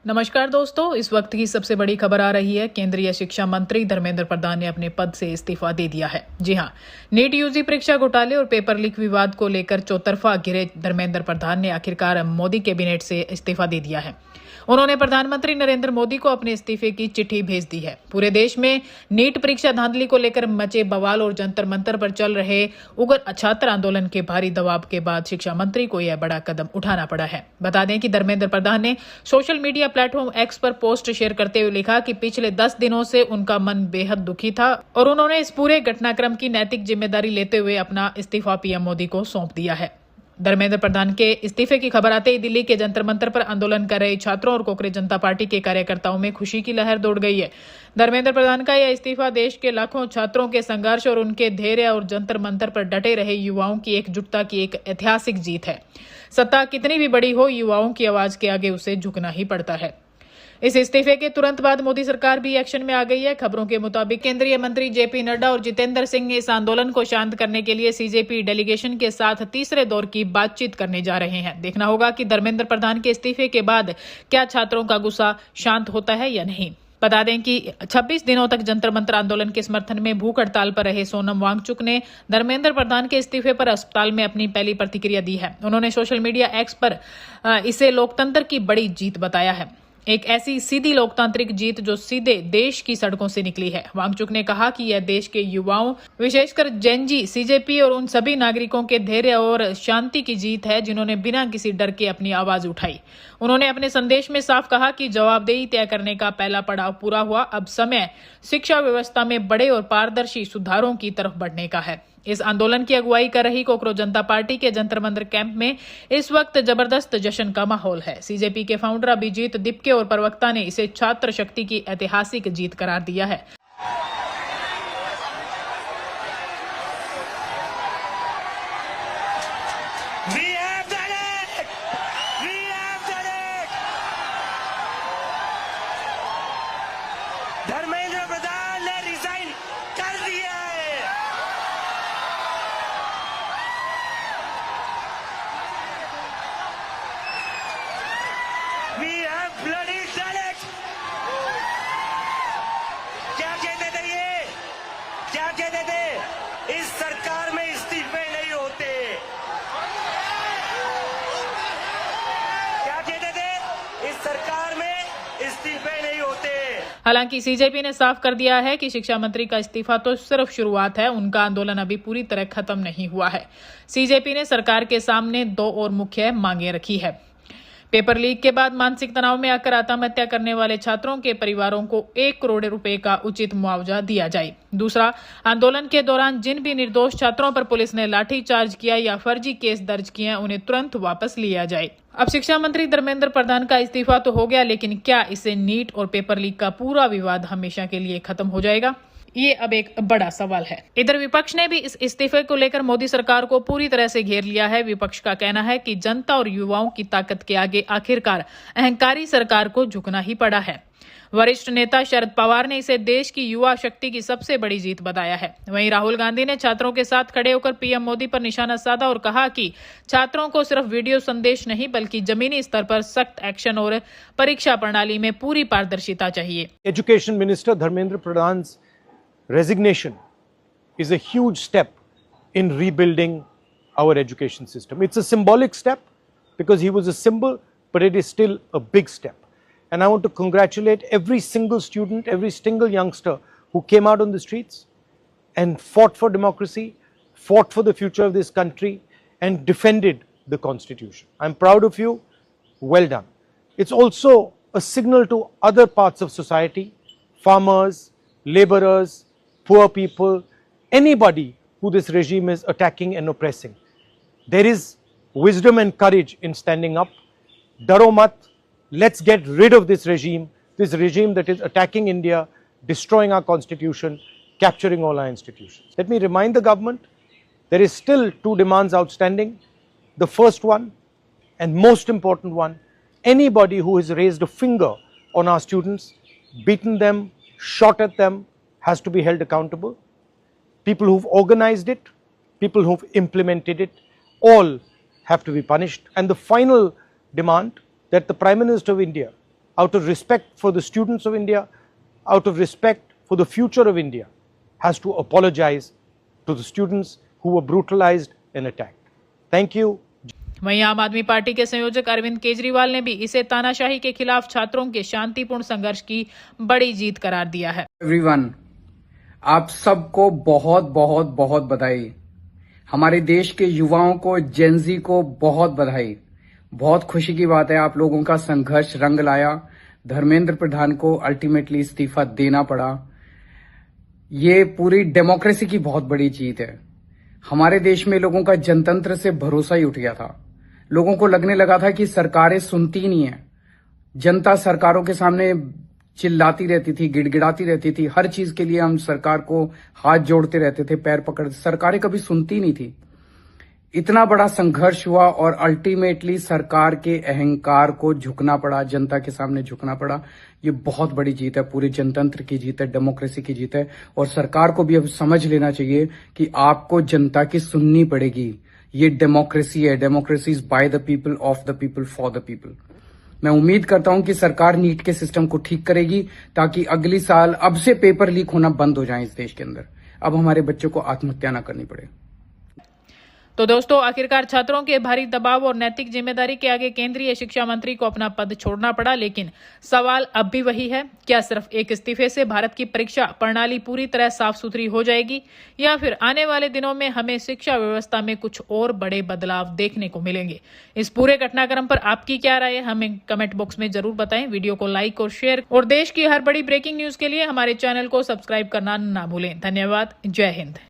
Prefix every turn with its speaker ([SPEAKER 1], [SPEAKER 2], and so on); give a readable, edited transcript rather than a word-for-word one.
[SPEAKER 1] नमस्कार दोस्तों, इस वक्त की सबसे बड़ी खबर आ रही है। केंद्रीय शिक्षा मंत्री धर्मेंद्र प्रधान ने अपने पद से इस्तीफा दे दिया है। जी हां, नीट यूजी परीक्षा घोटाले और पेपर लीक विवाद को लेकर चौतरफा घिरे धर्मेंद्र प्रधान ने आखिरकार मोदी कैबिनेट से इस्तीफा दे दिया है। उन्होंने प्रधानमंत्री नरेंद्र मोदी को अपने इस्तीफे की चिट्ठी भेज दी है। पूरे देश में नीट परीक्षा धांधली को लेकर मचे बवाल और जंतर मंतर पर चल रहे उग्र छात्र आंदोलन के भारी दबाव के बाद शिक्षा मंत्री को यह बड़ा कदम उठाना पड़ा है। बता दें कि धर्मेंद्र प्रधान ने सोशल मीडिया प्लेटफॉर्म एक्स पर पोस्ट शेयर करते हुए लिखा कि पिछले 10 दिनों से उनका मन बेहद दुखी था और उन्होंने इस पूरे घटनाक्रम की नैतिक जिम्मेदारी लेते हुए अपना इस्तीफा पीएम मोदी को सौंप दिया है। धर्मेंद्र प्रधान के इस्तीफे की खबर आते ही दिल्ली के जंतर मंतर पर आंदोलन कर रहे छात्रों और कांग्रेस जनता पार्टी के कार्यकर्ताओं में खुशी की लहर दौड़ गई है। धर्मेंद्र प्रधान का यह इस्तीफा देश के लाखों छात्रों के संघर्ष और उनके धैर्य और जंतर मंतर पर डटे रहे युवाओं की एकजुटता की एक ऐतिहासिक जीत है। सत्ता कितनी भी बड़ी हो, युवाओं की आवाज के आगे उसे झुकना ही पड़ता है। इस इस्तीफे के तुरंत बाद मोदी सरकार भी एक्शन में आ गई है। खबरों के मुताबिक केंद्रीय मंत्री जेपी नड्डा और जितेंद्र सिंह इस आंदोलन को शांत करने के लिए सीजेपी डेलीगेशन के साथ तीसरे दौर की बातचीत करने जा रहे हैं। देखना होगा कि धर्मेंद्र प्रधान के इस्तीफे के बाद क्या छात्रों का गुस्सा शांत होता है या नहीं। बता दें कि 26 दिनों तक जंतर मंतर आंदोलन के समर्थन में भूख हड़ताल पर रहे सोनम वांगचुक ने धर्मेंद्र प्रधान के इस्तीफे पर अस्पताल में अपनी पहली प्रतिक्रिया दी है। उन्होंने सोशल मीडिया एक्स पर इसे लोकतंत्र की बड़ी जीत बताया है, एक ऐसी सीधी लोकतांत्रिक जीत जो सीधे देश की सड़कों से निकली है। वांगचुक ने कहा कि यह देश के युवाओं, विशेषकर जेनजी, सीजेपी और उन सभी नागरिकों के धैर्य और शांति की जीत है जिन्होंने बिना किसी डर के अपनी आवाज उठाई। उन्होंने अपने संदेश में साफ कहा कि जवाबदेही तय करने का पहला पड़ाव पूरा हुआ, अब समय शिक्षा व्यवस्था में बड़े और पारदर्शी सुधारों की तरफ बढ़ने का है। इस आंदोलन की अगुवाई कर रही कांग्रेस जनता पार्टी के जंतर मंतर कैंप में इस वक्त जबरदस्त जश्न का माहौल है। सीजेपी के फाउंडर अभिजीत दिपके और प्रवक्ता ने इसे छात्र शक्ति की ऐतिहासिक जीत करार दिया है।
[SPEAKER 2] धर्मेंद्र प्रधान ने रिजाइन कर दिया है। We have bloody done it. क्या कहते थे ये? क्या कहते थे? इस सरकार में इस्तीफे नहीं होते। क्या कहते थे? इस सरकार में इस्तीफे नहीं होते।
[SPEAKER 1] हालांकि सीजेपी ने साफ कर दिया है कि शिक्षा मंत्री का इस्तीफा तो सिर्फ शुरुआत है, उनका आंदोलन अभी पूरी तरह खत्म नहीं हुआ है। सीजेपी ने सरकार के सामने 2 और मुख्य मांगे रखी है। पेपर लीक के बाद मानसिक तनाव में आकर आत्महत्या करने वाले छात्रों के परिवारों को 1 करोड़ रुपए का उचित मुआवजा दिया जाए। दूसरा, आंदोलन के दौरान जिन भी निर्दोष छात्रों पर पुलिस ने लाठीचार्ज किया या फर्जी केस दर्ज किए, उन्हें तुरंत वापस लिया जाए। अब शिक्षा मंत्री धर्मेंद्र प्रधान का इस्तीफा तो हो गया, लेकिन क्या इससे नीट और पेपर लीक का पूरा विवाद हमेशा के लिए खत्म हो जाएगा? ये अब एक बड़ा सवाल है। इधर विपक्ष ने भी इस इस्तीफे को लेकर मोदी सरकार को पूरी तरह से घेर लिया है। विपक्ष का कहना है कि जनता और युवाओं की ताकत के आगे आखिरकार अहंकारी सरकार को झुकना ही पड़ा है। वरिष्ठ नेता शरद पवार ने इसे देश की युवा शक्ति की सबसे बड़ी जीत बताया है। वहीं राहुल गांधी ने छात्रों के साथ खड़े होकर पीएम मोदी पर निशाना साधा और कहा कि छात्रों को सिर्फ वीडियो संदेश नहीं बल्कि जमीनी स्तर पर सख्त एक्शन और परीक्षा प्रणाली में पूरी पारदर्शिता चाहिए।
[SPEAKER 3] Education minister Dharmendra Pradhan resignation is a huge step in rebuilding our education system. It's a symbolic step because he was a symbol, but it is still a big step. And I want to congratulate every single student, every single youngster who came out on the streets and fought for democracy, fought for the future of this country, and defended the Constitution. I'm proud of you. Well done. It's also a signal to other parts of society, farmers, laborers, poor people, anybody who this regime is attacking and oppressing. There is wisdom and courage in standing up. Daro mat, let's get rid of this regime that is attacking India, destroying our constitution, capturing all our institutions. Let me remind the government, there is still 2 demands outstanding. The first one, and most important one, anybody who has raised a finger on our students, beaten them, shot at them, has to be held accountable. People who've organized it, people who've implemented it, all have to be punished. And the final demand that the Prime Minister of India out of respect for the students of India, out of respect for the future of India, has to apologize to the students who were brutalized and attacked. Thank you.
[SPEAKER 1] वहीं आम आदमी party के संयोजक अरविंद केजरीवाल ने भी इसे तानाशाही के खिलाफ छात्रों के शांतिपूर्ण संघर्ष की बड़ी जीत करार दिया है।
[SPEAKER 4] एवरीवन, आप सबको बहुत बहुत बहुत बधाई। हमारे देश के युवाओं को, जेनजी को बहुत बधाई। बहुत खुशी की बात है, आप लोगों का संघर्ष रंग लाया। धर्मेंद्र प्रधान को अल्टीमेटली इस्तीफा देना पड़ा। ये पूरी डेमोक्रेसी की बहुत बड़ी जीत है। हमारे देश में लोगों का जनतंत्र से भरोसा ही उठ गया था। लोगों को लगने लगा था कि सरकारें सुनती नहीं है। जनता सरकारों के सामने चिल्लाती रहती थी, गिड़गिड़ाती रहती थी। हर चीज के लिए हम सरकार को हाथ जोड़ते रहते थे, पैर पकड़ते। सरकारें कभी सुनती नहीं थी। इतना बड़ा संघर्ष हुआ और अल्टीमेटली सरकार के अहंकार को झुकना पड़ा, जनता के सामने झुकना पड़ा। ये बहुत बड़ी जीत है, पूरे जनतंत्र की जीत है, डेमोक्रेसी की जीत है। और सरकार को भी अब समझ लेना चाहिए कि आपको जनता की सुननी पड़ेगी। ये डेमोक्रेसी है, democracy is by the people, of the people, for the people. मैं उम्मीद करता हूं कि सरकार नीट के सिस्टम को ठीक करेगी ताकि अगली साल अब से पेपर लीक होना बंद हो जाए इस देश के अंदर। अब हमारे बच्चों को आत्महत्या ना करनी पड़े।
[SPEAKER 1] तो दोस्तों, आखिरकार छात्रों के भारी दबाव और नैतिक जिम्मेदारी के आगे केंद्रीय शिक्षा मंत्री को अपना पद छोड़ना पड़ा। लेकिन सवाल अब भी वही है, क्या सिर्फ एक इस्तीफे से भारत की परीक्षा प्रणाली पूरी तरह साफ सुथरी हो जाएगी, या फिर आने वाले दिनों में हमें शिक्षा व्यवस्था में कुछ और बड़े बदलाव देखने को मिलेंगे? इस पूरे घटनाक्रम पर आपकी क्या राय है, हमें कमेंट बॉक्स में जरूर बताएं। वीडियो को लाइक और शेयर, और देश की हर बड़ी ब्रेकिंग न्यूज के लिए हमारे चैनल को सब्सक्राइब करना ना भूलें। धन्यवाद। जय हिंद।